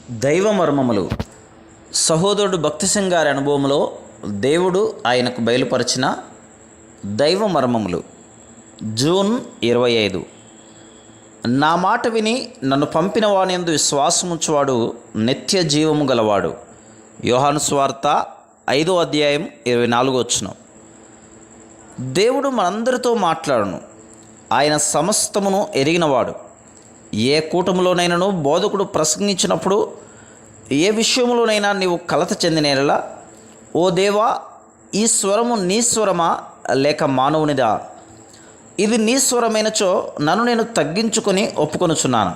దైవ మర్మములు. సహోదరుడు భక్తి సింగ్ గారి అనుభవంలో దేవుడు ఆయనకు బయలుపరిచిన దైవ మర్మములు. జూన్ 25. నా మాట విని నన్ను పంపిన వానియందు విశ్వాసముంచువాడు నిత్య జీవము గలవాడు. యోహాను సువార్త 5వ అధ్యాయం 24వ వచనం. దేవుడు మనందరితో మాట్లాడును. ఆయన సమస్తమును ఎరిగినవాడు. ఏ కూటములోనైనాను బోధకుడు ప్రసంగించినప్పుడు ఏ విషయంలోనైనా నీవు కలత చెందినేలా, ఓ దేవా, ఈ స్వరము నీ స్వరమా లేక మానవునిదా? ఇది నీ స్వరమైనచో నన్ను నేను తగ్గించుకొని ఒప్పుకొనుచున్నాను,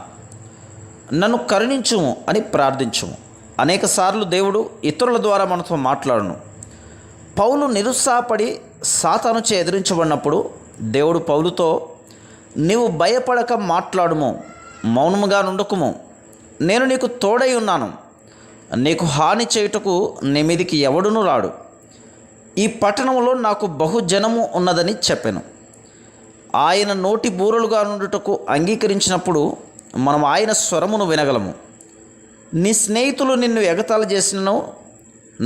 నన్ను కరుణించుము అని ప్రార్థించుము. అనేకసార్లు దేవుడు ఇతరుల ద్వారా మనతో మాట్లాడును. పౌలు నిరుత్సాహపడి సాతానుచే ఎదిరించబడినప్పుడు దేవుడు పౌలుతో, నీవు భయపడక మాట్లాడుము, మౌనముగా నుండుకుము, నేను నీకు తోడై ఉన్నాను, నీకు హాని చేయుటకు నీ మీదికి ఎవడునూ రాడు, ఈ పట్టణంలో నాకు బహుజనము ఉన్నదని చెప్పాను. ఆయన నోటి బూరలుగా నుండుటకు అంగీకరించినప్పుడు మనం ఆయన స్వరమును వినగలము. నీ స్నేహితులు నిన్ను ఎగతాళి చేసినను,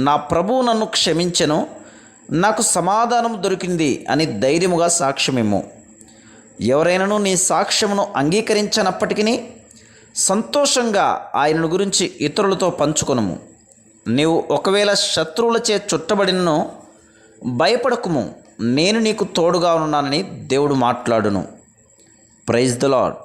నా ప్రభువు నన్ను క్షమించెను, నాకు సమాధానం దొరికింది అని ధైర్యముగా సాక్ష్యమిమ్ము. ఎవరైనాను నీ సాక్ష్యమును అంగీకరించనప్పటికీ సంతోషంగా ఆయనను గురించి ఇతరులతో పంచుకొనుము. నీవు ఒకవేళ శత్రువులచే చుట్టబడినను భయపడకుము, నేను నీకు తోడుగా ఉన్నానని దేవుడు మాట్లాడును. Praise the lord.